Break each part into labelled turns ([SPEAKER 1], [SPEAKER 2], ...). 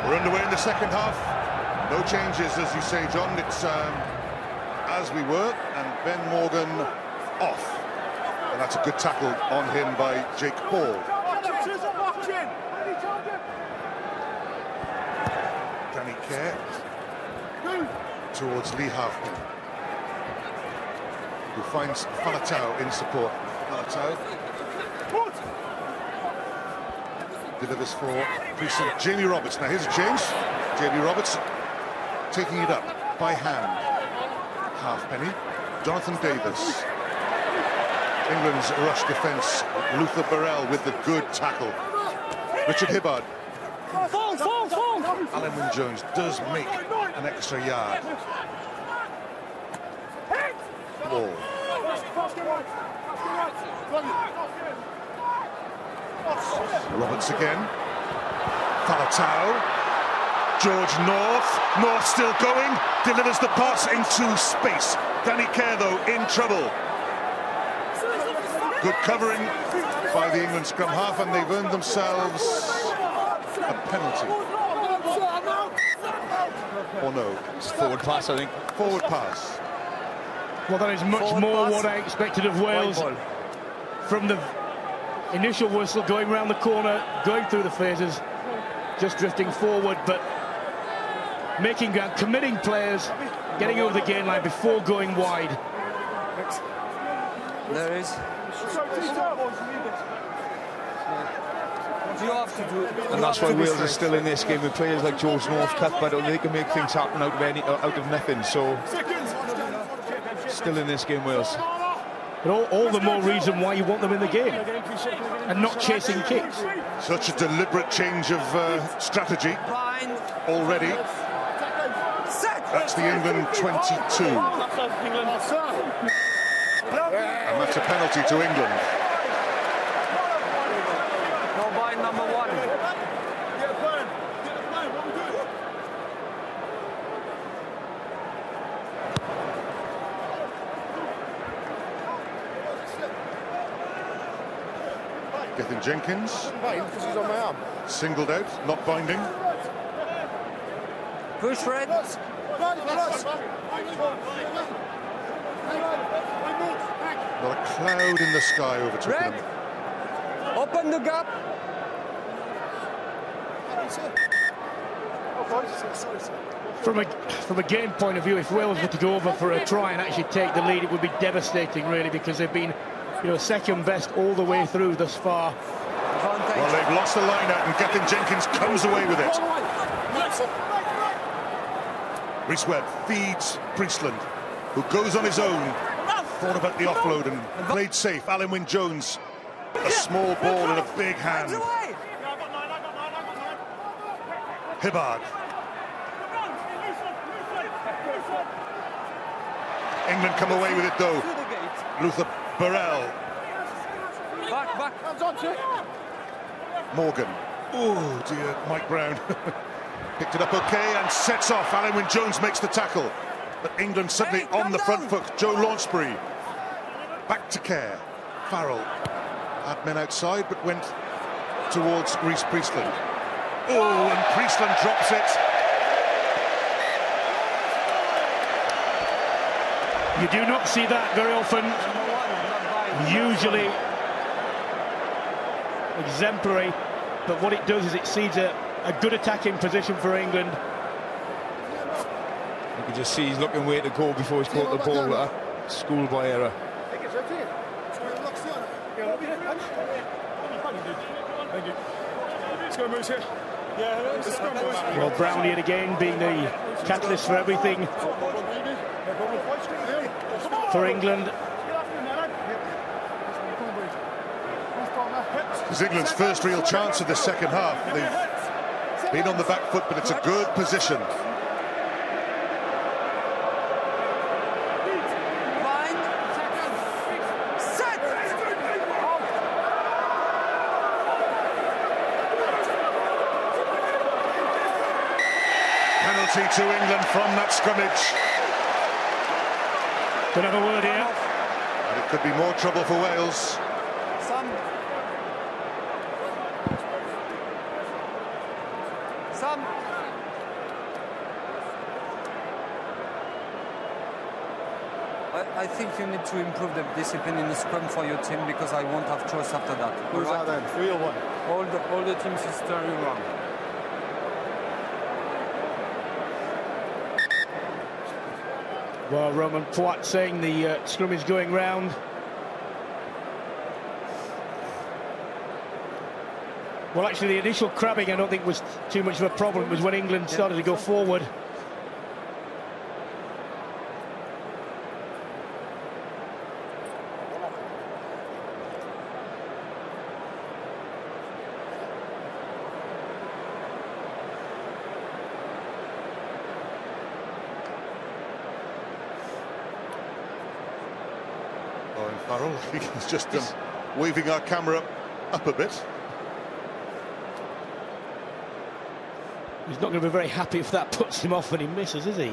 [SPEAKER 1] We're underway in the second half. No changes, as you say, John. It's as we were, and Ben Morgan off. And that's a good tackle on him by Jake Paul. Danny Kerr towards Lee Halfpenny, who finds Falatau in support. Falatau delivers for Priestland. Jamie Roberts. Now here's a change. Jamie Roberts taking it up by hand. Halfpenny. Jonathan Davis. England's rush defence. Luther Burrell with the good tackle. Richard Hibbard. Alan Wynne-Jones does make an extra yard. Ball. Roberts again. Falatau. George North still going. Delivers the pass into space. Danny Kerr, though, in trouble. Good covering by the England scrum half, and they've earned themselves a penalty. Or no?
[SPEAKER 2] It's forward pass, I think.
[SPEAKER 1] Forward pass.
[SPEAKER 3] Well, that is much more what I expected of Wales. From the initial whistle, going around the corner, going through the phases, just drifting forward, but making ground, committing players, getting over the gain line before going wide.
[SPEAKER 4] There is. You have to do it.
[SPEAKER 2] And that's why Wales is still in this game with players like George North, Cuthbert, they can make things happen out of nothing. So still in this game, Wales.
[SPEAKER 3] But all the more reason why you want them in the game and not chasing kicks.
[SPEAKER 1] Such a deliberate change of strategy already. That's the England 22. And that's a penalty to England.
[SPEAKER 4] No by number 1.
[SPEAKER 1] Gethin Jenkins.
[SPEAKER 5] Because he's on my arm.
[SPEAKER 1] Singled out, not binding.
[SPEAKER 4] Push red.
[SPEAKER 1] Not a cloud in the sky overtook
[SPEAKER 4] Red.
[SPEAKER 1] them.
[SPEAKER 4] Open the gap.
[SPEAKER 3] From a game point of view, if Wales were to go over for a try and actually take the lead, it would be devastating, really, because they've been, second best all the way through thus far.
[SPEAKER 1] Well, they've lost the line out, and Gethin Jenkins comes away with it. Rhys Webb feeds Priestland, who goes on his own. Thought about the offload and played safe. Alan Wynne-Jones, a small ball in a big hand. Hibbard. England come away with it, though. Luther Burrell.
[SPEAKER 4] Back.
[SPEAKER 1] Morgan. Oh, dear. Mike Brown. Picked it up okay and sets off. Alan Wynne-Jones makes the tackle. But England suddenly on the front foot. Joe Launchbury. Back to Kerr. Farrell had men outside but went towards Rhys Priestland. Oh, and Priestland drops it.
[SPEAKER 3] You do not see that very often. Usually exemplary, but what it does is it seeds a good attacking position for England.
[SPEAKER 2] You can just see he's looking where to go before he's caught the ball. Schoolboy error.
[SPEAKER 3] Well, Brown yet again being the catalyst for everything for England.
[SPEAKER 1] It's England's first real chance of the second half. They've been on the back foot, but it's a good position. Penalty to England from that scrummage.
[SPEAKER 3] Could have a word here.
[SPEAKER 1] And it could be more trouble for Wales.
[SPEAKER 4] Sam. I think you need to improve the discipline in the scrum for your team, because I won't have choice after that.
[SPEAKER 5] Who's that then? 3 or 1?
[SPEAKER 4] All the teams is turning around.
[SPEAKER 3] Well, Roman Poit saying the scrum is going round. Well, actually, the initial crabbing I don't think was too much of a problem. It was when England started to go forward.
[SPEAKER 1] Owen Farrell, he's just waving our camera up a bit.
[SPEAKER 3] He's not going to be very happy if that puts him off when he misses, is he?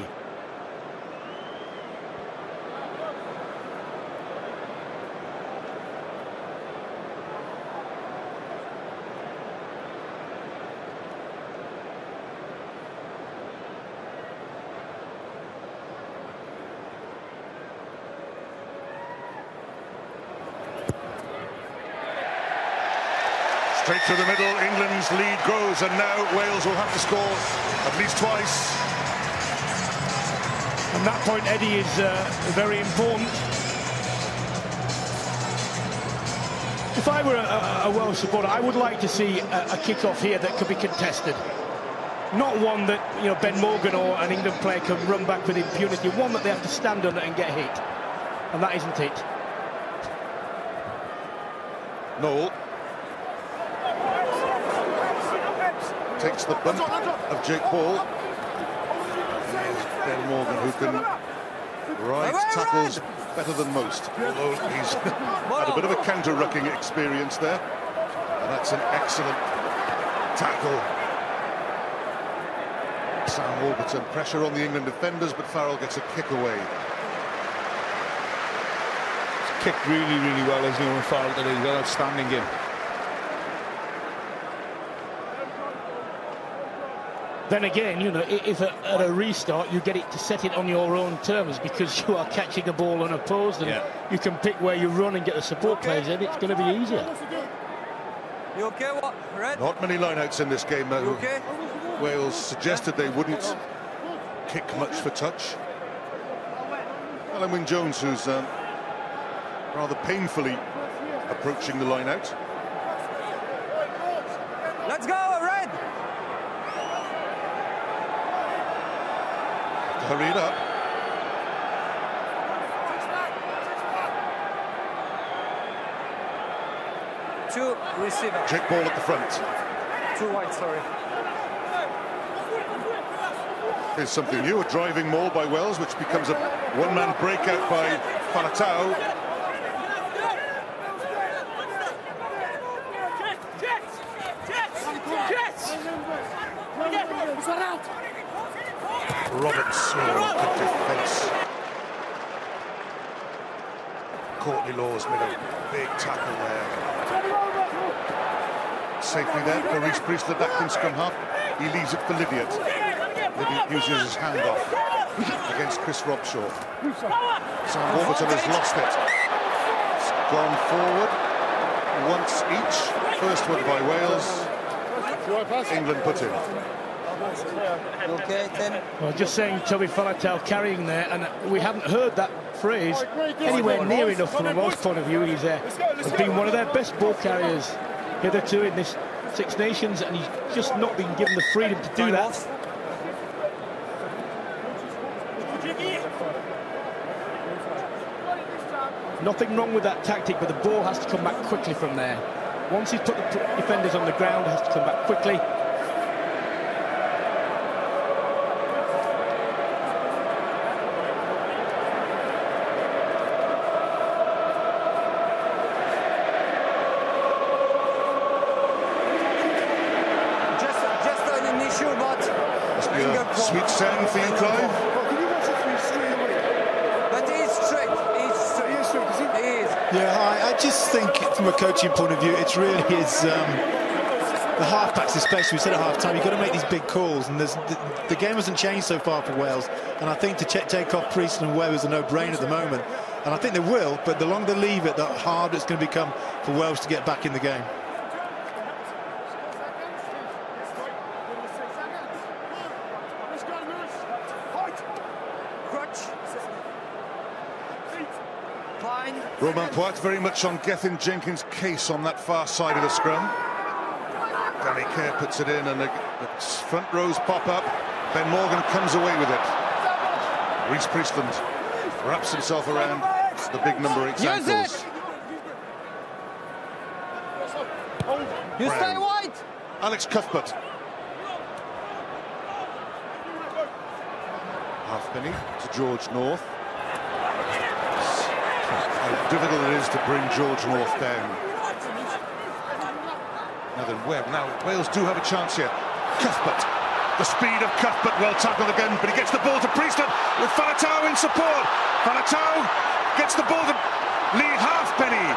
[SPEAKER 1] Straight through the middle, England's lead grows, and now Wales will have to score at least twice.
[SPEAKER 3] And that point, Eddie, is very important. If I were a Welsh supporter, I would like to see a kick-off here that could be contested. Not one that, you know, Ben Morgan or an England player can run back with impunity. One that they have to stand under and get hit. And that isn't it.
[SPEAKER 1] Noel takes the bump of Jake Paul. Here's Ben Morgan, who can ride tackles better than most, although he's had a bit of a counter-rucking experience there. And that's an excellent tackle. Sam Warburton, pressure on the England defenders, but Farrell gets a kick away.
[SPEAKER 2] He's kicked really, really well, as Owen Farrell today. He's an outstanding game.
[SPEAKER 3] Then again, you know, if at a restart you get it to set it on your own terms, because you are catching the ball unopposed, and you can pick where you run and get the support players in, it's going to be easier.
[SPEAKER 4] You okay? What? Red?
[SPEAKER 1] Not many lineouts in this game, though.
[SPEAKER 4] Okay?
[SPEAKER 1] Wales suggested they wouldn't kick much for touch. Alan Wynne-Jones, who's rather painfully approaching the lineout.
[SPEAKER 4] Let's go, Red!
[SPEAKER 1] Hurry it up.
[SPEAKER 4] Two receiver.
[SPEAKER 1] Jake Ball at the front.
[SPEAKER 4] Two wide, sorry.
[SPEAKER 1] Here's something new, a driving maul by Wales, which becomes a one-man breakout by Falatau. Roberts, good defence. Courtney Laws made a big tackle there. Safely there for Rhys Priest, the Dacton scrum half. He leaves it for Lydiot. Lydiot uses his handoff against Chris Robshaw. Sam Warburton has lost it. It's gone forward once each. First one by Wales. England put in.
[SPEAKER 4] Okay, 10.
[SPEAKER 3] Well, just saying Toby Falatau carrying there, and we haven't heard that phrase anywhere near enough from a Welsh point of view. He's has been one of their best ball carriers hitherto in this Six Nations, and he's just not been given the freedom to do that. Nothing wrong with that tactic, but the ball has to come back quickly from there. Once he's put the defenders on the ground, it has to come back quickly.
[SPEAKER 1] Sweet sound for you, Clive.
[SPEAKER 4] But he's straight. He is straight, is he? He is.
[SPEAKER 5] Yeah, I just think from a coaching point of view, it's really his
[SPEAKER 6] the half-backs especially, we said at half-time, you've got to make these big calls, and the game hasn't changed so far for Wales, and I think to take off Priestland and Webb is a no-brainer at the moment, and I think they will, but the longer they leave it, the harder it's going to become for Wales to get back in the game.
[SPEAKER 1] Romain Poit very much on Gethin Jenkins' case on that far side of the scrum. Danny Kerr puts it in and the front rows pop up. Ben Morgan comes away with it. Rhys Priestland wraps himself around the big number 8 ankles.
[SPEAKER 4] You stay wide.
[SPEAKER 1] Alex Cuthbert. Halfpenny to George North. How difficult it is to bring George North down. Now then, Webb. Now Wales do have a chance here. Cuthbert. The speed of Cuthbert, well tackled again, but he gets the ball to Priestland with Faletau in support. Faletau gets the ball to Lee Halfpenny.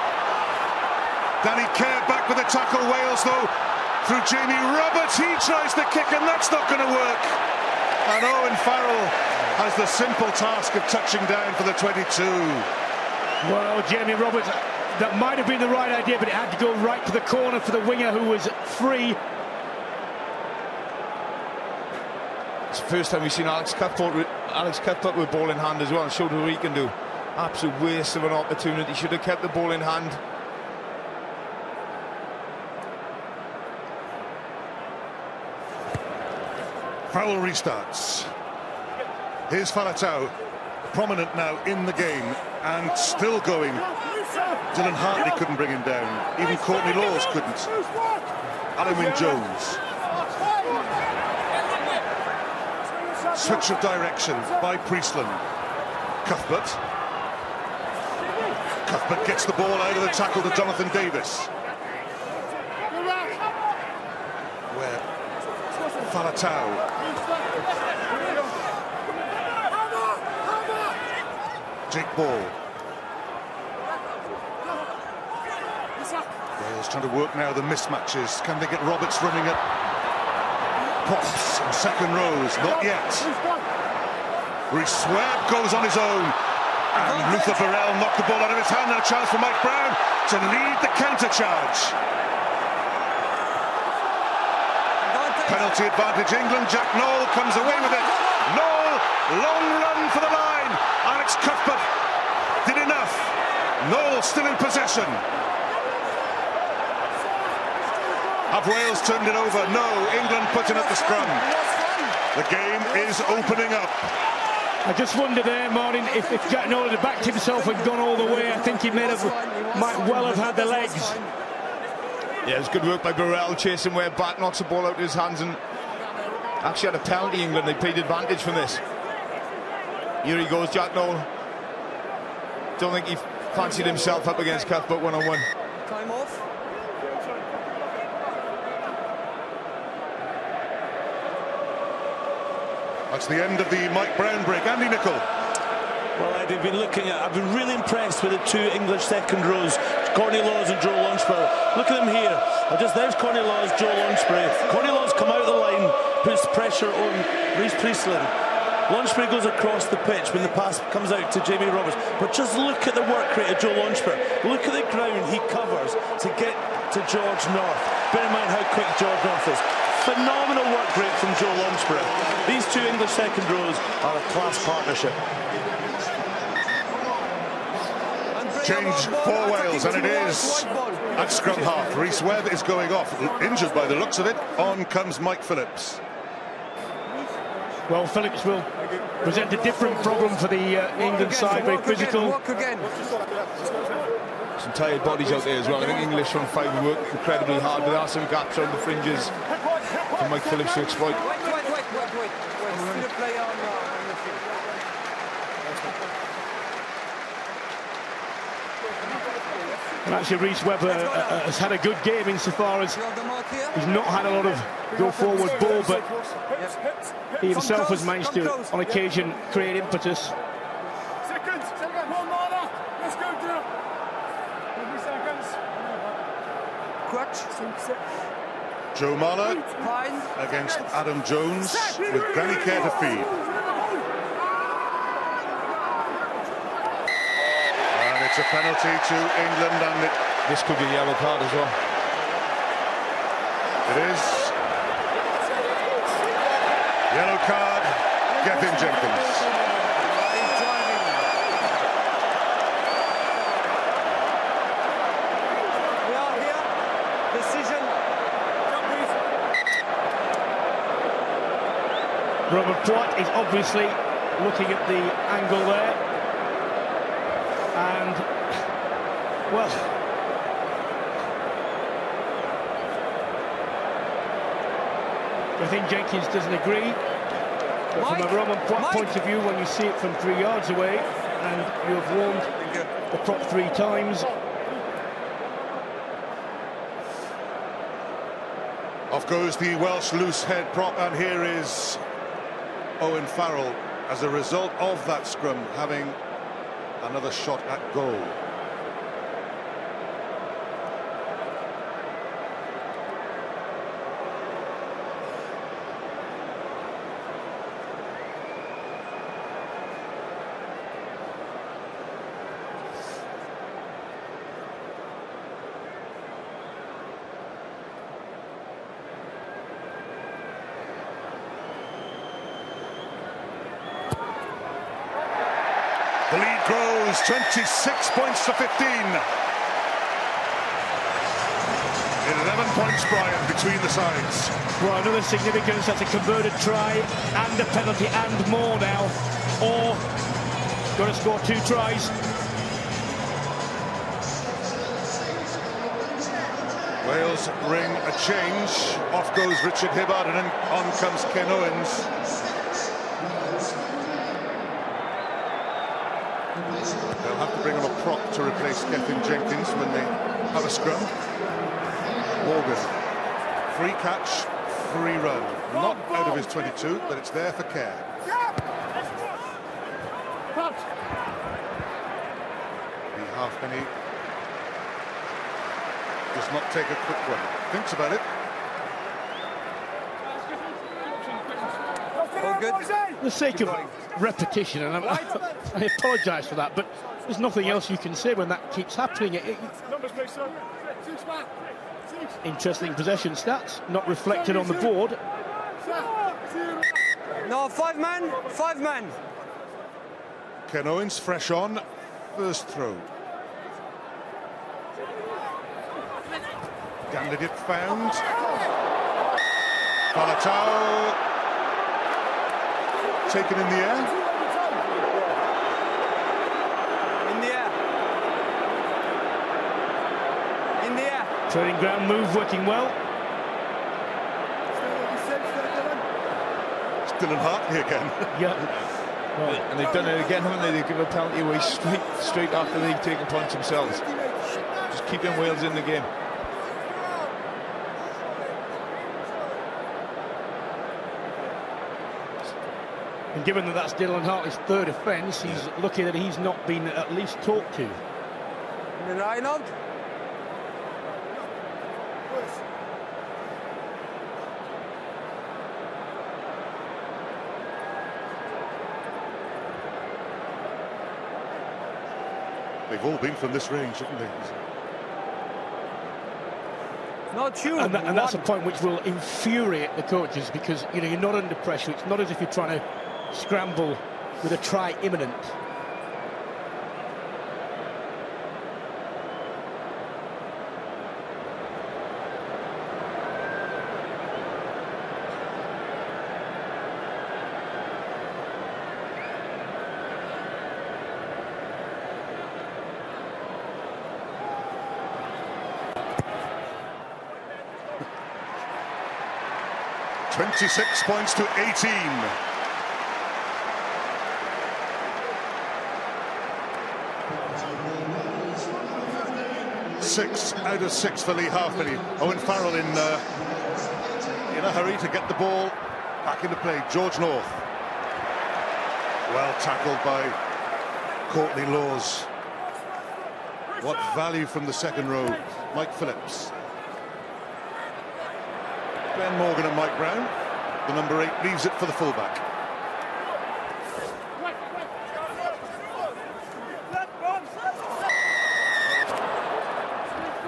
[SPEAKER 1] Danny Kerr back with the tackle. Wales though through Jamie Roberts. He tries the kick and that's not going to work. And Owen Farrell has the simple task of touching down for the 22.
[SPEAKER 3] Well, Jamie Roberts, that might have been the right idea, but it had to go right to the corner for the winger who was free.
[SPEAKER 2] It's the first time we've seen Alex Cuthbert with ball in hand as well, and showed what he can do. Absolute waste of an opportunity. Should have kept the ball in hand.
[SPEAKER 1] Farrell restarts. Here's Faletau, prominent now in the game and still going. Dylan Hartley couldn't bring him down. Even Courtney Laws couldn't. Alan Wynne-Jones. Switch of direction by Priestland. Cuthbert. Cuthbert gets the ball out of the tackle to Jonathan Davis. Where Faletau. Jake Ball. Wales trying to work now the mismatches. Can they get Roberts running at props and second rows? Not yet. Rhys Webb goes on his own. And Luther Burrell knocked the ball out of his hand, and a chance for Mike Brown to lead the counter charge. Penalty advantage England. Jack Nowell comes away with it. Nowell, long run for the line. Alex Cuthbert did enough. Nowell still in possession. Have Wales turned it over? No, England putting up the scrum. The game is opening up.
[SPEAKER 3] I just wonder there, Martin, if Jack Nowell had backed himself and gone all the way, I think he might well have had the legs.
[SPEAKER 2] Yeah, it was good work by Burrell, chasing Webb back, knocks the ball out of his hands, and actually had a penalty. England, they played advantage from this. Here he goes, Jack Nowell. Don't think he fancied himself up against Cuthbert one-on-one.
[SPEAKER 4] Time off.
[SPEAKER 1] That's the end of the Mike Brown break. Andy Nicol.
[SPEAKER 7] Well, I've been really impressed with the two English second rows, Courtney Laws and Joe Longsbury. Look at them here. There's Courtney Laws, Joe Longsbury. Courtney Laws come out the line, puts pressure on Rhys Priestland. Longsbury goes across the pitch when the pass comes out to Jamie Roberts. But just look at the work rate of Joe Longsbury. Look at the ground he covers to get to George North. Bear in mind how quick George North is. Phenomenal work rate from Joe Longsbury. These two English second rows are a class partnership.
[SPEAKER 1] Change for Wales, and it is at scrum half. Rhys Webb is going off, injured by the looks of it. On comes Mike Phillips.
[SPEAKER 3] Well, Phillips will present a different problem for the England side, very physical.
[SPEAKER 2] Some tired bodies out there as well. I think English front five work incredibly hard, but there are some gaps around the fringes for Mike Phillips to exploit.
[SPEAKER 4] Wait. See the player on the field.
[SPEAKER 3] And actually, Rhys Webb has had a good game insofar as he's not had a lot of go-forward ball, but he himself has managed to, on occasion, create impetus.
[SPEAKER 1] Joe Marler against Adam Jones with Granny Care to feed. And it's a penalty to England, and
[SPEAKER 2] this could be a yellow card as well.
[SPEAKER 1] It is. Yellow card, Gethin Jenkins.
[SPEAKER 4] We are here. Decision.
[SPEAKER 3] Robert Poit is obviously looking at the angle there. And, well, I think Jenkins doesn't agree. But from a Roman point of view, when you see it from 3 yards away and you have warned the prop 3 times.
[SPEAKER 1] Off goes the Welsh loose head prop, and here is Owen Farrell, as a result of that scrum, having another shot at goal. The lead grows, 26 points to 15. 11 points, Brian, between the sides.
[SPEAKER 3] Well, another significance, that's a converted try and a penalty and more now. Or got to score 2 tries.
[SPEAKER 1] Wales ring a change. Off goes Richard Hibbard, and then on comes Ken Owens. They'll have to bring on a prop to replace Gethin Jenkins when they have a scrum. Morgan, free catch, free run. Not out of his 22, but it's there for Care. The halfpenny does not take a quick one. Thinks about it.
[SPEAKER 3] For the sake of repetition, and I apologise for that, but there's nothing else you can say when that keeps happening. Interesting possession stats, not reflected on the board.
[SPEAKER 4] No, 5 men, 5 men.
[SPEAKER 1] Ken Owens fresh on, first throw. Candidate found. Falatau taken in the air.
[SPEAKER 4] In the air. In the air.
[SPEAKER 3] Training ground move working well.
[SPEAKER 1] It's Dylan Hartley again.
[SPEAKER 3] Yeah. Well,
[SPEAKER 2] And they've done it again, haven't they? They give a penalty away straight after they've taken points themselves. Just keeping Wales in the game.
[SPEAKER 3] and given that that's Dylan Hartley's 3rd offence, he's lucky that he's not been at least talked to.
[SPEAKER 4] Reinhold.
[SPEAKER 1] They've all been from this range, haven't they?
[SPEAKER 4] Not you.
[SPEAKER 3] And that's a point which will infuriate the coaches, because you know you're not under pressure. It's not as if you're trying to scramble with a try imminent.
[SPEAKER 1] .26 points to 18. Six out of 6 for Lee Halfpenny. Owen Farrell in a hurry to get the ball back into play. George North. Well tackled by Courtney Laws. What value from the second row. Mike Phillips. Ben Morgan and Mike Brown. The number 8 leaves it for the fullback.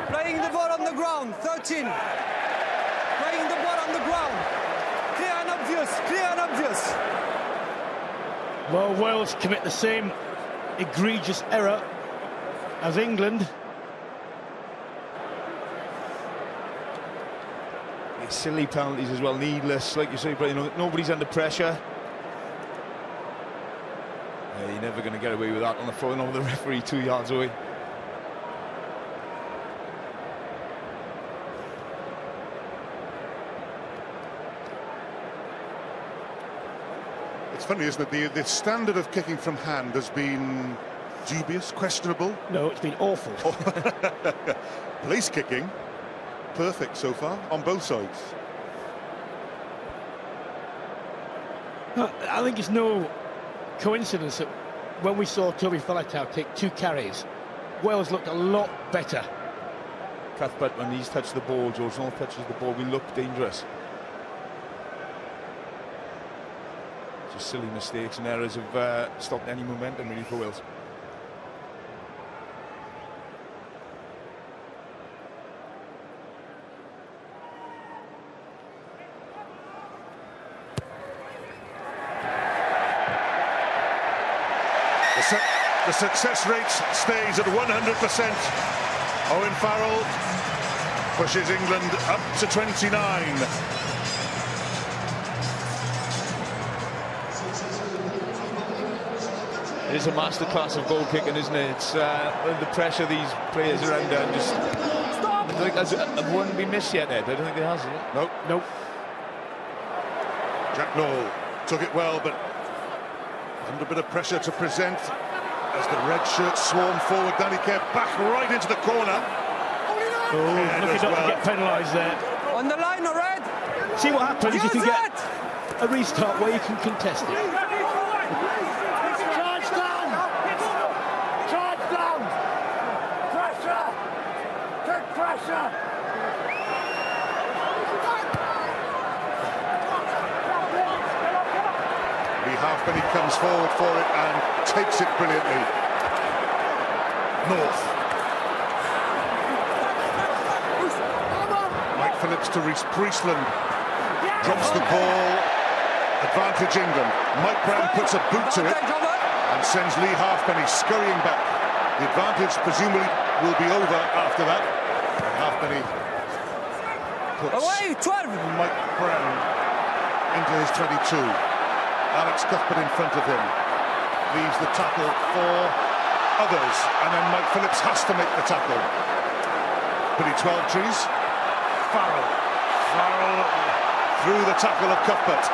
[SPEAKER 4] Playing the ball on the ground, 13. Playing the ball on the ground. Clear and obvious, clear and obvious.
[SPEAKER 3] Well, Wales commit the same egregious error as England.
[SPEAKER 2] Silly penalties as well, needless, like you say, but you know, nobody's under pressure. Yeah, you're never going to get away with that on the phone over the referee 2 yards away.
[SPEAKER 1] It's funny, isn't it? The standard of kicking from hand has been dubious, questionable.
[SPEAKER 3] No, it's been awful.
[SPEAKER 1] Place kicking, perfect so far on both sides.
[SPEAKER 3] I think it's no coincidence that when we saw Toby Faletau take 2 carries, Wales looked a lot better.
[SPEAKER 2] Cuthbert, when he's touched the ball, George North touches the ball, we look dangerous. Just silly mistakes and errors have stopped any momentum really for Wales.
[SPEAKER 1] The success rate stays at 100%. Owen Farrell pushes England up to 29.
[SPEAKER 2] It is a masterclass of goal kicking, isn't it? It's the pressure these players are under, and just I don't think has one been missed yet, Ed. I don't think it has, yet.
[SPEAKER 1] Nope.
[SPEAKER 3] Nope.
[SPEAKER 1] Jack Nowell took it well, but under a bit of pressure to present as the red shirts swarm forward. Danny Kerr back right into the corner.
[SPEAKER 3] Oh, looking up to get penalised there.
[SPEAKER 4] On the line, red.
[SPEAKER 3] See what happens if you can get
[SPEAKER 4] It!
[SPEAKER 3] a restart where you can contest it.
[SPEAKER 5] Charge down! Charge down! Pressure! Take pressure!
[SPEAKER 1] Lee Halfpenny comes forward for it and takes it brilliantly. North. Mike Phillips to Reece Priestland. Drops the ball. Advantage England. Mike Brown puts a boot to it and sends Lee Halfpenny scurrying back. The advantage presumably will be over after that. And Halfpenny puts
[SPEAKER 4] Away, 12.
[SPEAKER 1] Mike Brown into his 22. Alex Cuthbert in front of him. Leaves the tackle for others. And then Mike Phillips has to make the tackle. Billy Twelvetrees. Farrell. Farrell through the tackle of Cuthbert.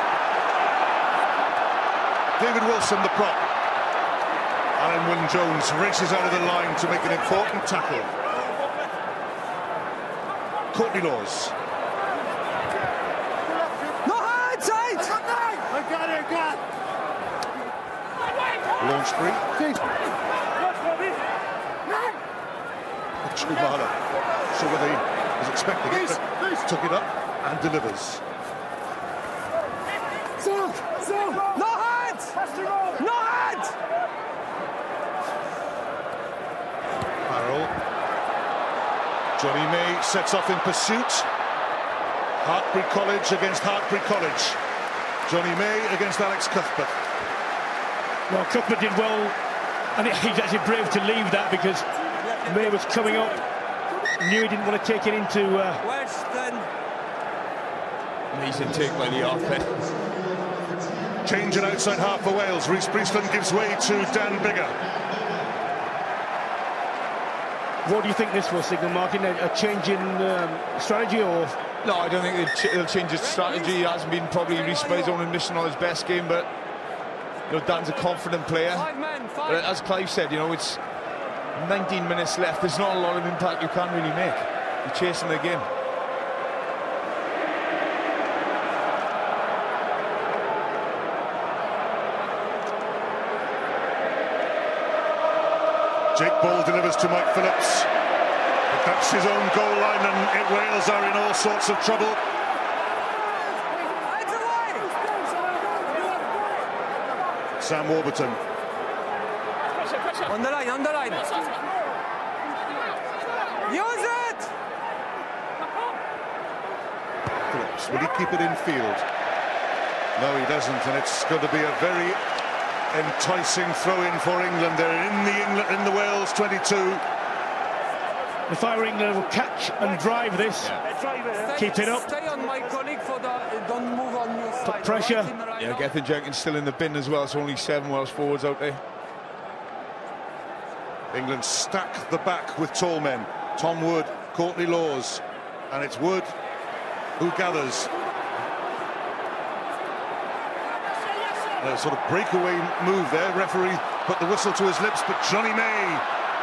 [SPEAKER 1] David Wilson, the prop. Alan Wynne-Jones races out of the line to make an important tackle. Courtney Laws.
[SPEAKER 4] No hands, side.
[SPEAKER 5] I got it, got it.
[SPEAKER 1] Launchbury. Chumala. So whether he was expecting it, but took it up and delivers.
[SPEAKER 4] No hands. No hands.
[SPEAKER 1] Farrell. Johnny May sets off in pursuit. Hartbury College against Hartbury College. Johnny May against Alex Cuthbert.
[SPEAKER 3] Well, Cuthbert did well, and he's actually brave to leave that because May was coming up. Knew he didn't want to take it into...
[SPEAKER 4] Western.
[SPEAKER 2] Amazing take by Lee Halfpenny.
[SPEAKER 1] Change in outside half for Wales. Reece Priestland gives way to Dan Biggar.
[SPEAKER 3] What do you think this will signal, Martin? A change in strategy, or...?
[SPEAKER 2] No, I don't think they'll change his strategy. He hasn't been probably reached by his own admission on his best game, but you know, Dan's a confident player.
[SPEAKER 4] 5 men, 5.
[SPEAKER 2] But as Clive said, you know, it's 19 minutes left. There's not a lot of impact you can really make. You're chasing the game.
[SPEAKER 1] Jake Ball delivers to Mike Phillips. But that's his own goal line, and Wales are in all sorts of trouble. Sam Warburton.
[SPEAKER 4] On the line, on the line. Use it!
[SPEAKER 1] Phillips, will he keep it in field? No, he doesn't, and it's going to be a very enticing throw-in for England. They're in the Wales 22.
[SPEAKER 3] If I were England, will catch and drive this. Keep it up.
[SPEAKER 4] Stay on my colleague for the. Don't move on your side.
[SPEAKER 3] Put pressure.
[SPEAKER 4] Right
[SPEAKER 2] Yeah, Gethin Jenkins still in the bin as well, so only 7 Welsh forwards out there.
[SPEAKER 1] England stack the back with tall men. Tom Wood, Courtney Laws, and it's Wood who gathers. A sort of breakaway move there. Referee put the whistle to his lips, but Johnny May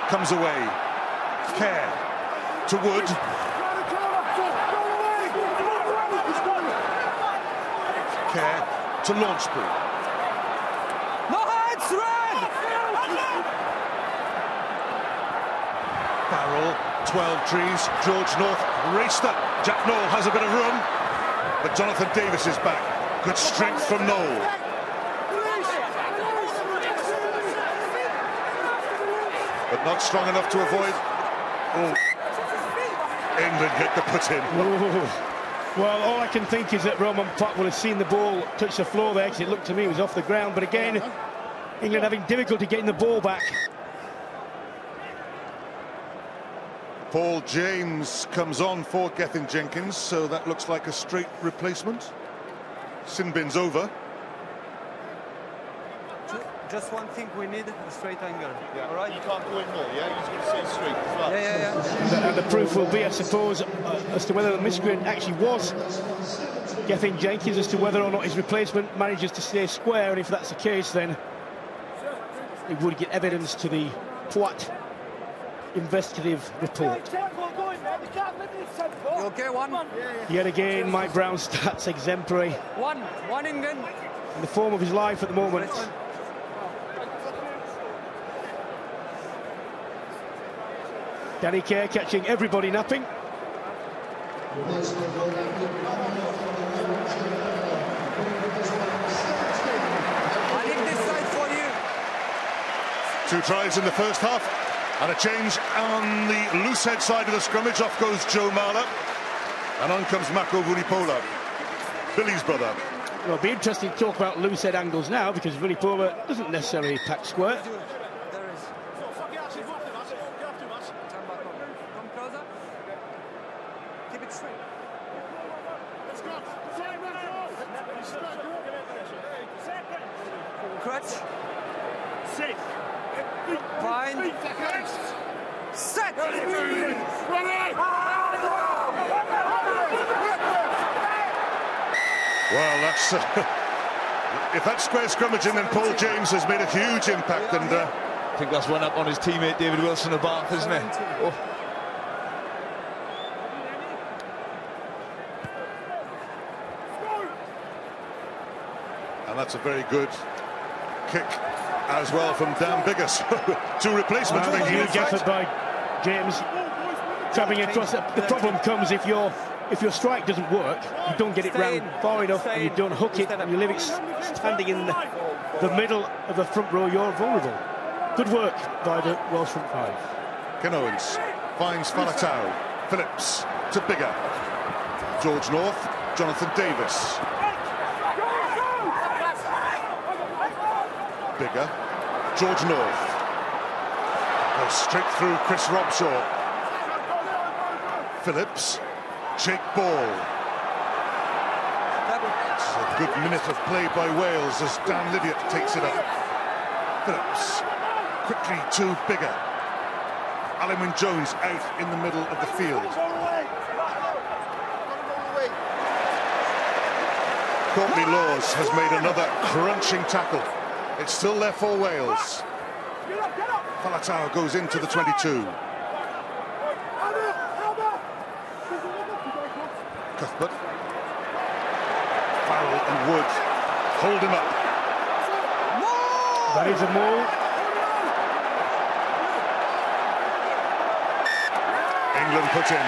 [SPEAKER 1] comes away. Kerr to Wood. Kerr to Launchbury.
[SPEAKER 4] No hands, red!
[SPEAKER 1] Farrell, 12 trees. George North raced up. Jack Noel has a bit of room, but Jonathan Davis is back. Good strength from Noel. But not strong enough to avoid. Oh, England get the put in.
[SPEAKER 3] Ooh. Well, all I can think is that Roman Puck will have seen the ball touch the floor there, because it looked to me it was off the ground. But again, England having difficulty getting the ball back.
[SPEAKER 1] Paul James comes on for Gethin Jenkins, so that looks like a straight replacement. Sinbin's over.
[SPEAKER 4] Just one thing, we need a straight angle.
[SPEAKER 2] Yeah.
[SPEAKER 4] All right?
[SPEAKER 2] You can't go in more, yeah? You're going to say straight as well.
[SPEAKER 4] Yeah.
[SPEAKER 3] And the proof will be, I suppose, as to whether the miscreant actually was Gethin Jenkins, as to whether or not his replacement manages to stay square. And if that's the case, then it would get evidence to the Poit investigative report.
[SPEAKER 4] You okay, one?
[SPEAKER 3] Yet again, Mike Brown's stats exemplary.
[SPEAKER 4] One England.
[SPEAKER 3] In the form of his life at the moment. Danny Kerr catching everybody napping.
[SPEAKER 4] I think this side for you.
[SPEAKER 1] 2 tries in the first half, and a change on the loosehead side of the scrummage. Off goes Joe Marler, and on comes Mako Vunipola, Billy's brother.
[SPEAKER 3] Well, it'll be interesting to talk about loosehead angles now, because Vunipola doesn't necessarily pack square.
[SPEAKER 4] Keep it straight. Crutch. Fine. Set.
[SPEAKER 1] Well, that's if that's square scrummaging, then Paul James has made a huge impact, and
[SPEAKER 2] I think that's one up on his teammate David Wilson of Bath, isn't it? Oh.
[SPEAKER 1] and that's a very good kick as well from Dan Biggers. 2 replacements.
[SPEAKER 3] Well, huge effort by James travelling across. The problem comes if your strike doesn't work, you don't get it round far enough, and you don't hook it, and you leave it standing in the middle of the front row. You're vulnerable. Good work by the Welsh front 5.
[SPEAKER 1] Ken Owens finds Falatau. Phillips to Bigger. George North, Jonathan Davis. Bigger, George North. Goes straight through Chris Robshaw. Phillips, Jake Ball. It's a good minute of play by Wales as Dan Lydiot takes it up. Phillips, quickly to Bigger. Alan Wynne-Jones out in the middle of the field. Courtney Laws has made another crunching tackle. It's still there for Wales. Falatau goes into the 22. Cuthbert. Farrell and Wood hold him up.
[SPEAKER 3] That is a maul.
[SPEAKER 1] England put in.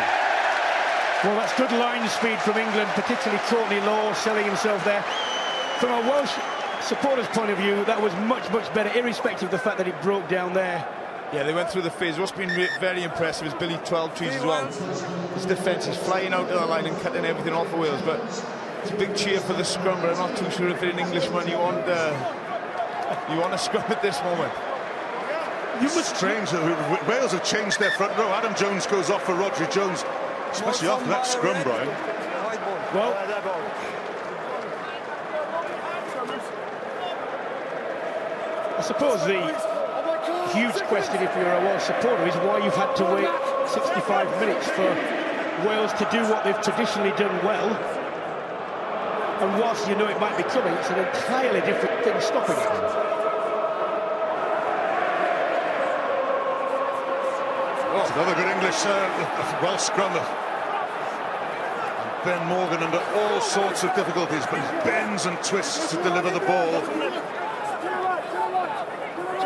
[SPEAKER 3] Well, that's good line speed from England, particularly Courtney Law selling himself there. From a Welsh supporters' point of view, that was much, much better, irrespective of the fact that it broke down there.
[SPEAKER 2] Yeah, they went through the phase. What's been very impressive is Billy 12 trees as well. His defence is flying out to the line and cutting everything off of Wales, but it's a big cheer for the scrum, but I'm not too sure if in Englishman you want a scrum at this moment.
[SPEAKER 1] Strange that Wales have changed their front row. Adam Jones goes off for Rodri Jones, especially after that scrum, Brian.
[SPEAKER 3] Well, I suppose the huge question, if you're a Wales supporter, is why you've had to wait 65 minutes for Wales to do what they've traditionally done well. And whilst you know it might be coming, it's an entirely different thing stopping it.
[SPEAKER 1] Oh, another good English Welsh scrum. Ben Morgan under all sorts of difficulties, but he bends and twists to deliver the ball.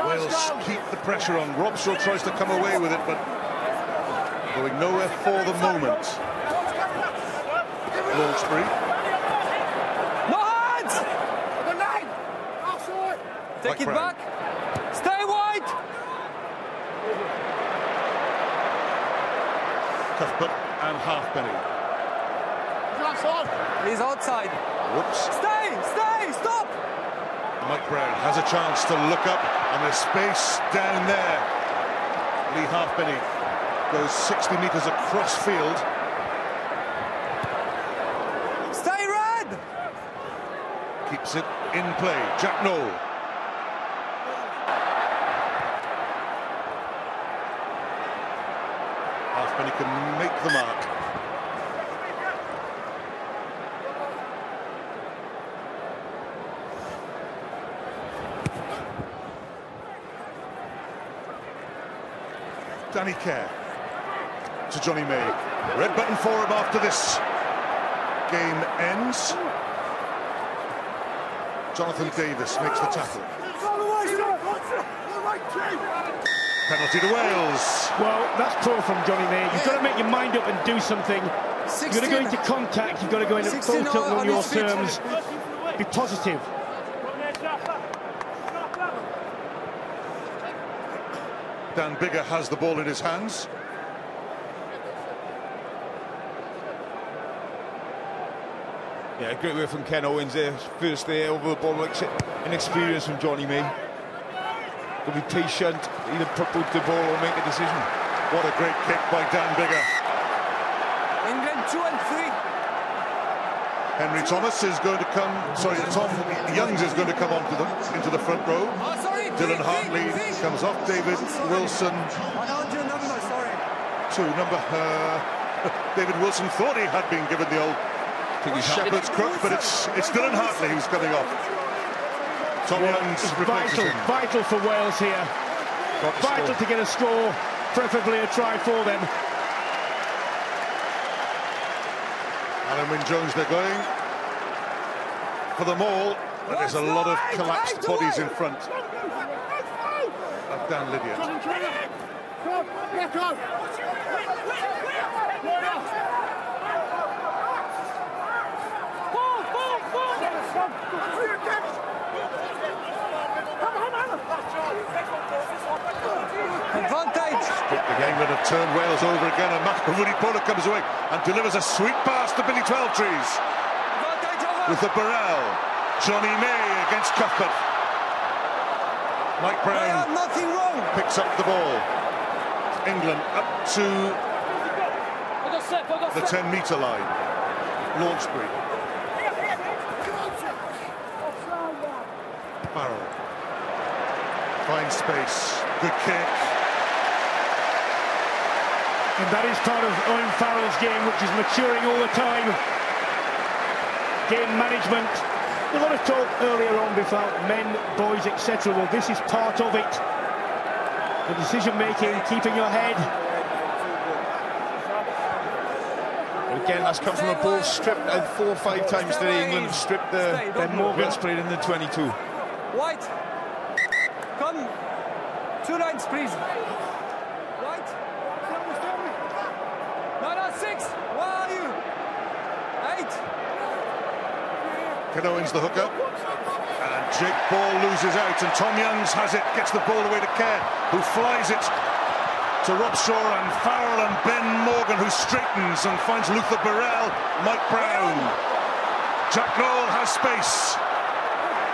[SPEAKER 1] Wales keep the pressure on. Robshaw tries to come away with it, but going nowhere for the moment. Launchbury.
[SPEAKER 4] No hands! Take it back. Stay wide.
[SPEAKER 1] Cuthbert and Halfpenny.
[SPEAKER 4] He's outside.
[SPEAKER 1] Whoops.
[SPEAKER 4] Stay, stop!
[SPEAKER 1] Mike Brown has a chance to look up, and there's space down there. Lee Halfpenny goes 60 metres across field.
[SPEAKER 4] Stay red!
[SPEAKER 1] Keeps it in play. Jack Noel. Halfpenny can make the mark. Danny Kerr to Johnny May. Red button for him after this game ends. Jonathan Davis makes the tackle. Penalty to Wales.
[SPEAKER 3] Well, that's poor from Johnny May. You've got to make your mind up and do something. You've got to go into contact, you've got to go into full tilt on your terms. Be positive.
[SPEAKER 1] Dan Biggar has the ball in his hands.
[SPEAKER 2] Yeah, great work from Ken Owens there. First there over the ball, like inexperience from Johnny May. Got to be patient, either put the ball or make a decision.
[SPEAKER 1] What a great kick by Dan Biggar.
[SPEAKER 4] England 2 and 3.
[SPEAKER 1] Henry Thomas is going to come. Sorry, Tom Youngs is going to come into the front row. Dylan Hartley comes off. David Wilson. David Wilson thought he had been given the old shepherd's crook, but it's Dylan Hartley who's coming off. Tom Youngs replaces him.
[SPEAKER 3] Vital for Wales here. Vital to get a score, preferably a try for them.
[SPEAKER 1] Alan Wynne-Jones, they're going for them all, but there's a lot of collapsed bodies in front of Dan Lydiard.
[SPEAKER 4] Advantage.
[SPEAKER 1] England have turned Wales over again, and Vunipola comes away and delivers a sweet pass to Billy Twelvetrees. With the Burrell. Johnny May against Cuthbert. Mike Brown
[SPEAKER 4] Nothing wrong.
[SPEAKER 1] picks up the ball. England up to the 10-metre line. Launchbury. Farrell. Finds space. Good kick.
[SPEAKER 3] And that is part of Owen Farrell's game, which is maturing all the time. Game management. A lot of talk earlier on about men, boys, etc. Well, this is part of it. The decision-making, keeping your head.
[SPEAKER 2] Again, that's come from a ball stripped 4 or 5 times today. England have stripped Ben Morgan, sprayed in the 22.
[SPEAKER 4] White. Come. 2 lines, please. White. No, 6. Where are you? 8.
[SPEAKER 1] Ken Owens the hooker. And Jake Ball loses out, and Tom Youngs has it, gets the ball away to Kerr, who flies it to Rob Shaw and Farrell and Ben Morgan, who straightens and finds Luther Burrell, Mike Brown. Jack Noel has space.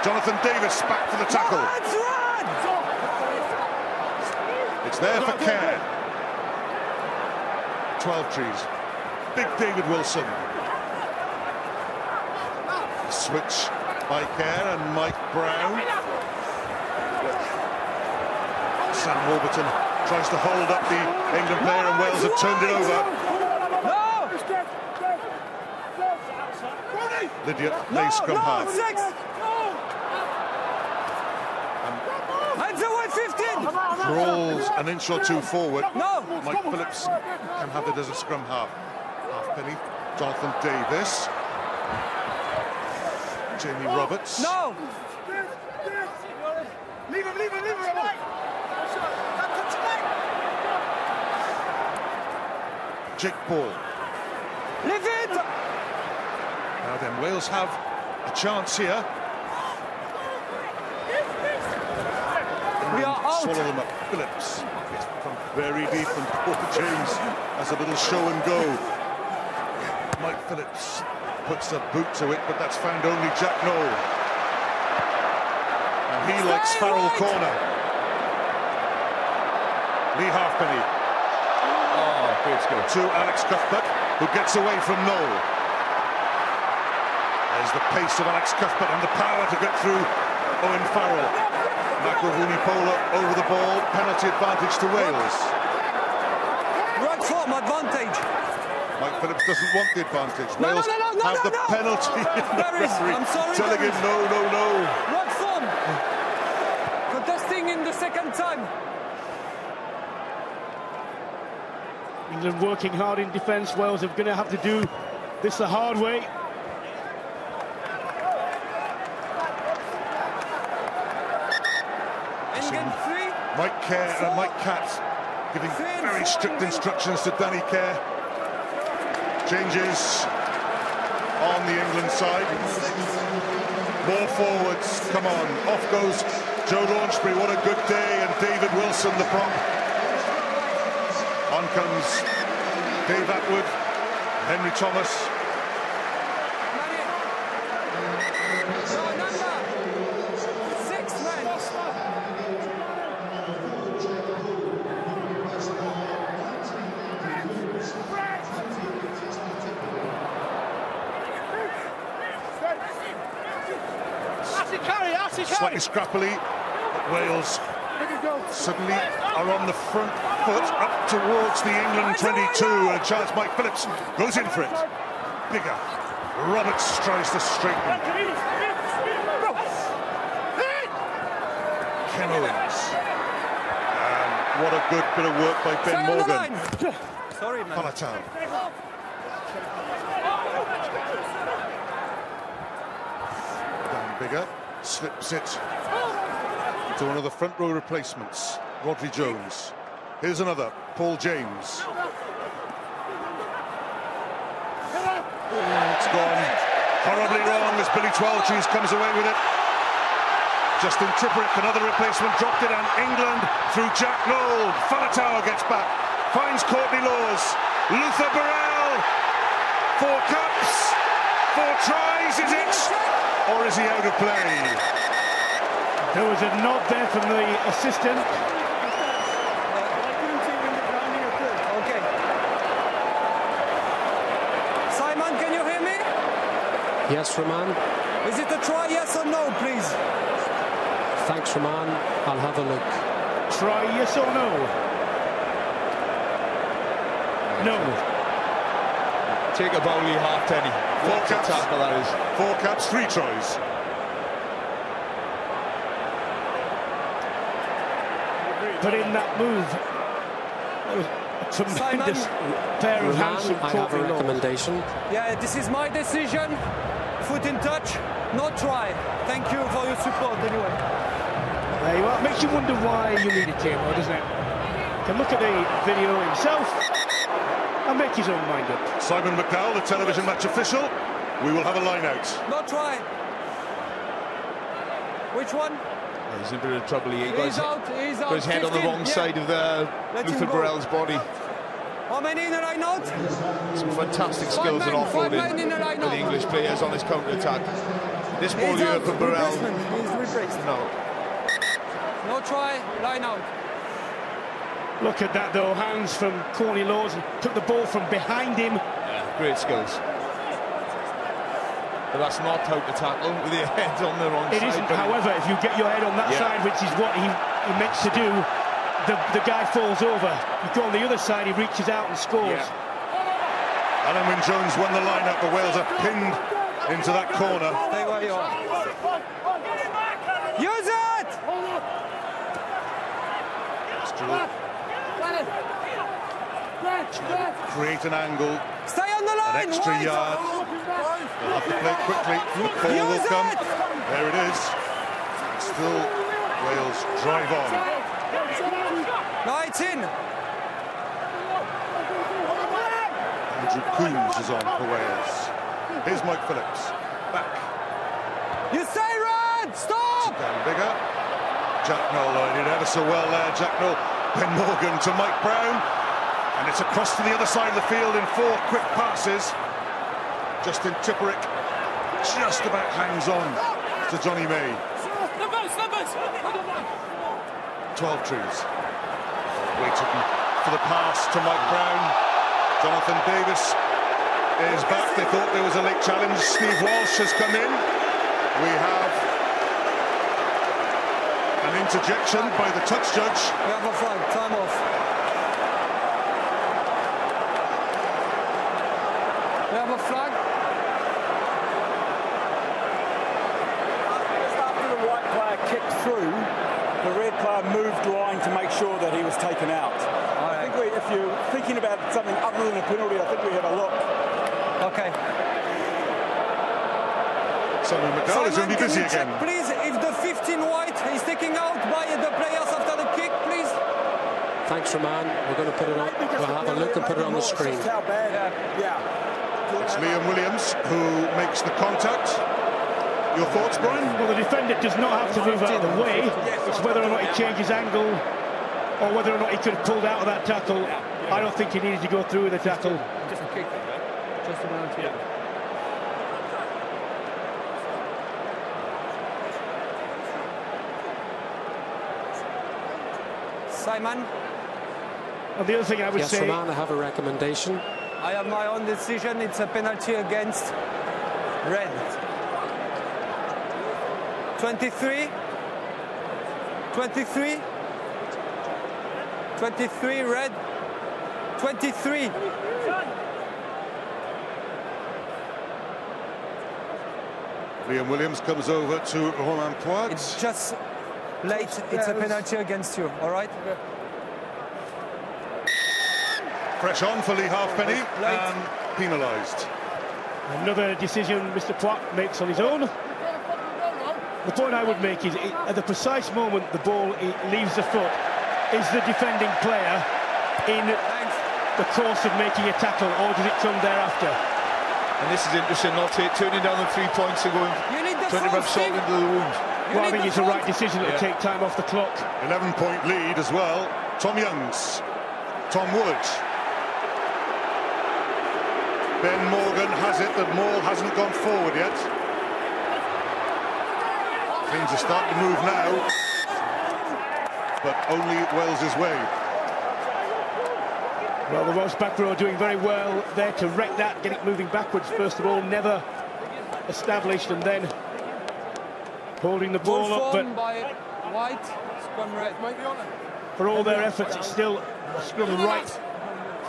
[SPEAKER 1] Jonathan Davis back for the tackle. It's there for Kerr. 12 trees. Big David Wilson. Switch by Kerr and Mike Brown. Sam Warburton tries to hold up the England player, and Wales have turned it over. Lydiate plays scrum half. Crawls an inch or two forward. Mike Phillips can have it as a scrum half. Halfpenny, Jonathan Davis. Jamie Roberts.
[SPEAKER 5] No! Leave him,
[SPEAKER 1] Jake Ball.
[SPEAKER 5] Leave it!
[SPEAKER 1] Now then, Wales have a chance here.
[SPEAKER 5] We are out.
[SPEAKER 1] Swallow them up. Phillips gets from very deep, and Paul James has a little show and go. Mike Phillips puts a boot to it, but that's found only Jack Noel. And he likes Farrell corner. Lee Halfpenny.
[SPEAKER 2] Oh, great skill.
[SPEAKER 1] To Alex Cuthbert, who gets away from Noel. There's the pace of Alex Cuthbert and the power to get through Owen Farrell. Makrovunipola over the ball, penalty advantage to Wales.
[SPEAKER 4] Right form advantage.
[SPEAKER 1] Mike Phillips doesn't want the advantage. Wales have the penalty.
[SPEAKER 4] I'm sorry,
[SPEAKER 1] telling him no.
[SPEAKER 4] Right form. Contesting in the second time.
[SPEAKER 3] England working hard in defence. Wales are going to have to do this the hard way.
[SPEAKER 1] Mike Catt giving very strict instructions to Danny Kerr. Changes on the England side. More forwards, come on. Off goes Joe Launchbury, what a good day, and David Wilson, the prop. On comes Dave Atwood, Henry Thomas. Slightly scrappily, Wales suddenly are on the front foot up towards the England 22, and Charles Mike Phillips goes in for it. Bigger. Roberts tries to straighten. Ken Owens. And what a good bit of work by Ben Morgan.
[SPEAKER 4] Sorry, man.
[SPEAKER 1] Palatau. Dan Bigger slips it to one of the front row replacements, Rodri Jones. Here's another, Paul James. It's gone horribly wrong as Billy Twelvetrees comes away with it. Justin Tipperick, another replacement, dropped it, and England through Jack Noel. Falatau gets back, finds Courtney Laws. Luther Burrell, 4 caps, 4 tries, is it? Or is he out of play?
[SPEAKER 3] There was a nod there from the assistant.
[SPEAKER 4] Okay. Simon, can you hear me?
[SPEAKER 8] Yes, Roman.
[SPEAKER 4] Is it a try, yes or no, please?
[SPEAKER 8] Thanks, Roman. I'll have a look.
[SPEAKER 3] Try yes or no? No.
[SPEAKER 2] Take a Bowley Halfpenny.
[SPEAKER 1] 4 caps.
[SPEAKER 2] Tackle that is.
[SPEAKER 1] 4 caps, 3 tries.
[SPEAKER 3] But in that move, that was a tremendous pair of hands from
[SPEAKER 8] I have a recommendation.
[SPEAKER 4] Yeah, this is my decision. Foot in touch, no try. Thank you for your support anyway.
[SPEAKER 3] There you are. Makes you wonder why you need a TMO, doesn't it? Can look at the video himself and make his own mind up.
[SPEAKER 1] Simon McDowell, the television match official. We will have a line out.
[SPEAKER 4] No try. Which one?
[SPEAKER 2] Oh, he's in a bit of trouble here. He got
[SPEAKER 4] He's out. He's out.
[SPEAKER 2] his head on the
[SPEAKER 4] 15,
[SPEAKER 2] wrong
[SPEAKER 4] yeah.
[SPEAKER 2] side of the Luther Burrell's body.
[SPEAKER 4] How many in a line out?
[SPEAKER 2] Some fantastic skills and offloading for the English players on this counter-attack. This ball
[SPEAKER 4] He's
[SPEAKER 2] here
[SPEAKER 4] out.
[SPEAKER 2] from Burrell.
[SPEAKER 4] He's replaced.
[SPEAKER 2] No.
[SPEAKER 4] No try, line out.
[SPEAKER 3] Look at that though, hands from Corny Laws, and took the ball from behind him.
[SPEAKER 2] Yeah, great skills. But that's not how to tackle with your head on the wrong side.
[SPEAKER 3] It isn't, however, if you get your head on that side, which is what he meant to do, the guy falls over. You go on the other side, he reaches out and scores.
[SPEAKER 1] Yeah. Alan Wynne-Jones won the line-up, but Wales are pinned into that corner.
[SPEAKER 4] Stay where you are. Use it!
[SPEAKER 1] Create an angle,
[SPEAKER 4] Stay on the line!
[SPEAKER 1] an extra yard. They'll have to play quickly. The ball will come. There it is. Still, Wales drive on.
[SPEAKER 4] No, it's in.
[SPEAKER 1] Andrew Coombs is on for Wales. Here's Mike Phillips. Back.
[SPEAKER 4] You stay, Red! Stop!
[SPEAKER 1] Down bigger. Jack Noel did ever so well there. Jack Noel. Ben Morgan to Mike Brown. And it's across to the other side of the field in 4 quick passes. Justin Tipperick just about hangs on to Johnny May. 12 trees. Waiting for the pass to Mike Brown. Jonathan Davis is back. They thought there was a late challenge. Steve Walsh has come in. We have an interjection by the touch judge.
[SPEAKER 4] We have a flag, time off. We have a flag.
[SPEAKER 9] Just after the white player kicked through, the red player moved line to make sure that he was taken out. I think if you're thinking about something other than a penalty, I think we have a look.
[SPEAKER 4] Okay.
[SPEAKER 1] Simon McDowell is going to be busy again.
[SPEAKER 4] Please, if the 15 white is taken out by the players after the kick, please.
[SPEAKER 8] Thanks, Roman. We're going to put it on. We'll have a look and put it on the screen.
[SPEAKER 9] How bad? Yeah.
[SPEAKER 1] It's Liam Williams who makes the contact. Your thoughts, Brian?
[SPEAKER 3] Well, the defender does not have to move out of the way. It's whether or not he changes angle or whether or not he could have pulled out of that tackle. I don't think he needed to go through with the tackle.
[SPEAKER 4] Just a kick. Just a penalty. Yeah. Simon?
[SPEAKER 3] And the other thing I would
[SPEAKER 8] yes,
[SPEAKER 3] say...
[SPEAKER 8] Roman, I have a recommendation.
[SPEAKER 4] I have my own decision. It's a penalty against Red. 23. 23. 23, Red. 23.
[SPEAKER 1] Liam Williams comes over to Romain Poit.
[SPEAKER 4] It's just late. It's a penalty against you, all right?
[SPEAKER 1] Fresh on for Lee Halfpenny and penalised.
[SPEAKER 3] Another decision Mr. Poit makes on his own. The point I would make is, at the precise moment the ball leaves the foot, is the defending player in the course of making a tackle, or does it come thereafter?
[SPEAKER 2] And this is interesting, not turning down the 3 points and going 25 salt into the wound.
[SPEAKER 3] Well, I think it's the right decision to take time off the clock.
[SPEAKER 1] 11-point lead as well. Tom Youngs, Tom Wood. Ben Morgan has it, the ball hasn't gone forward yet. Things are starting to move now, but only Wales's way.
[SPEAKER 3] Well, the Welsh back row doing very well there to wreck that, get it moving backwards first of all, never established, and then holding the ball up. But
[SPEAKER 4] by White, scrum red.
[SPEAKER 3] For all their efforts, it's still a scrum right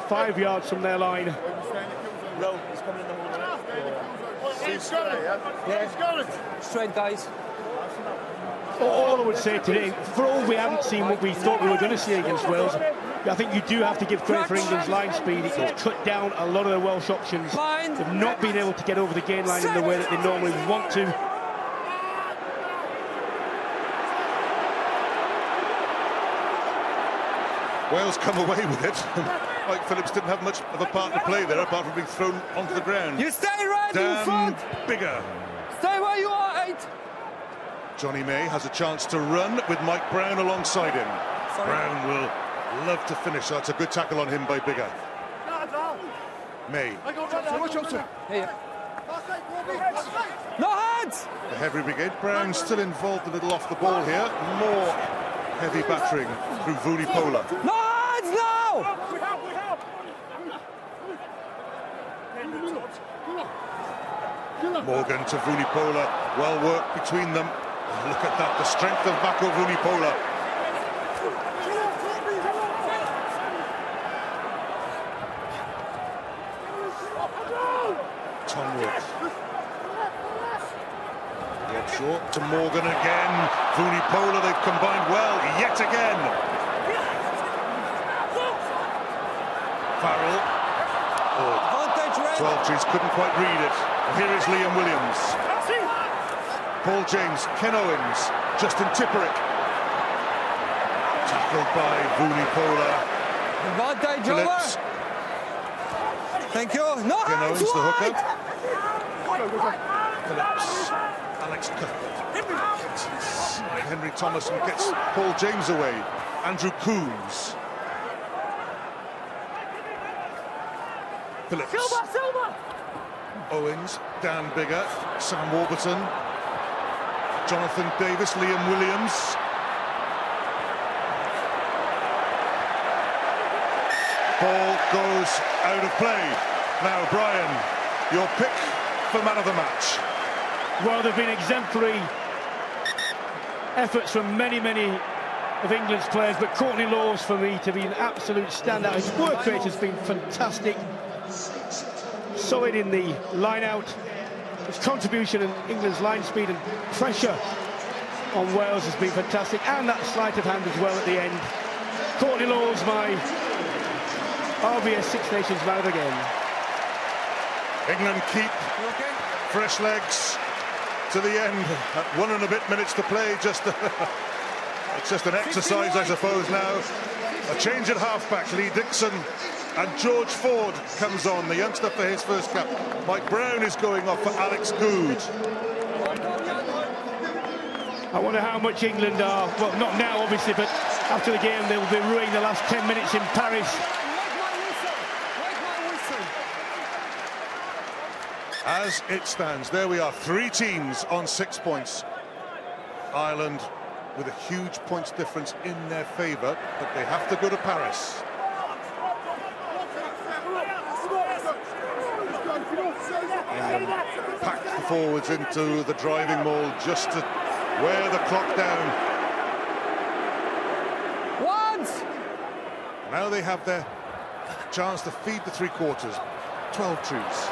[SPEAKER 3] 5 yards from their line.
[SPEAKER 4] Straight, guys.
[SPEAKER 3] All I would say today, for all we haven't seen what we thought we were going to see against Wales, I think you do have to give credit for England's line speed. It's cut down a lot of the Welsh options. They've not been able to get over the gain line in the way that they normally want to.
[SPEAKER 1] Wales come away with it. Mike Phillips didn't have much of a part to play there, apart from being thrown onto the ground.
[SPEAKER 4] You stay right
[SPEAKER 1] Dan
[SPEAKER 4] in front.
[SPEAKER 1] Bigger.
[SPEAKER 4] Stay where you are, 8.
[SPEAKER 1] Johnny May has a chance to run with Mike Brown alongside him. Brown will love to finish. So that's a good tackle on him by Bigger. May.
[SPEAKER 4] No hands!
[SPEAKER 1] The heavy brigade. Brown still involved a little off the ball here. More heavy battering through Vunipola.
[SPEAKER 4] No hands now!
[SPEAKER 1] Morgan to Vunipola. Well worked between them. Look at that, the strength of Mako Vunipola. Tom Wood. Short to Morgan again. Vunipola, they've combined well yet again. Farrell. Oh, 12 trees, couldn't quite read it. Here is Liam Williams. Paul James, Ken Owens, Justin Tipperick. Tackled by Vunipola.
[SPEAKER 4] Advantage over. Thank you. No
[SPEAKER 1] Ken
[SPEAKER 4] hands,
[SPEAKER 1] Owens, the hooker.
[SPEAKER 4] wide.
[SPEAKER 1] Phillips. Alex Cuthbert. Henry Thomason gets Paul James away. Andrew Coombs. Phillips.
[SPEAKER 5] Silva!
[SPEAKER 1] Owens, Dan Bigger, Sam Warburton, Jonathan Davis, Liam Williams. Ball goes out of play. Now, Brian, your pick for man of the match.
[SPEAKER 3] Well, there have been exemplary efforts from many of England's players, but Courtney Lawes, for me, to be an absolute standout. His work rate has been fantastic. Solid in the line-out. His contribution in England's line speed and pressure on Wales has been fantastic, and that sleight of hand as well at the end. Courtney Lawes, my RBS Six Nations man again.
[SPEAKER 1] England keep fresh legs to the end. At 1 and a bit minutes to play. It's just an exercise, I suppose, now. A change at halfback. Lee Dixon and George Ford comes on, the youngster for his first cap. Mike Brown is going off for Alex Good.
[SPEAKER 3] I wonder how much England are, well, not now obviously, but after the game they will be ruining the last 10 minutes in Paris.
[SPEAKER 1] As it stands, there we are, 3 teams on 6 points. Ireland with a huge points difference in their favour, but they have to go to Paris. England packed the forwards into the driving mould just to wear the clock down.
[SPEAKER 4] Once!
[SPEAKER 1] Now they have their chance to feed the 3 quarters. 12 trees.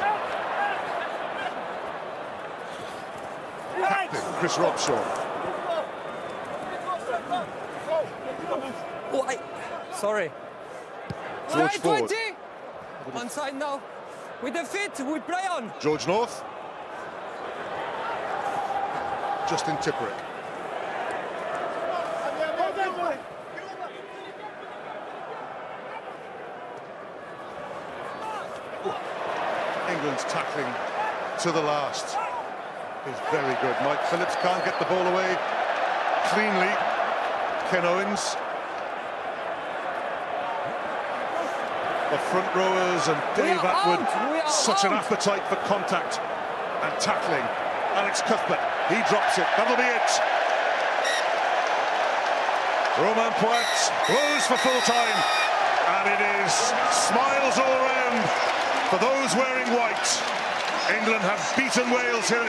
[SPEAKER 1] Captain Chris Robshaw.
[SPEAKER 4] Oh, sorry.
[SPEAKER 1] George Ford.
[SPEAKER 4] 20. On side now. With the feet, we play on.
[SPEAKER 1] George North. Justin Tipperick. England's tackling to the last is very good. Mike Phillips can't get the ball away cleanly. Ken Owens. The front rowers and Dave Atwood, such an appetite for contact and tackling. Alex Cuthbert, he drops it, that'll be it. Romain Poit goes for full time, and it is smiles all round for those wearing white. England have beaten Wales here at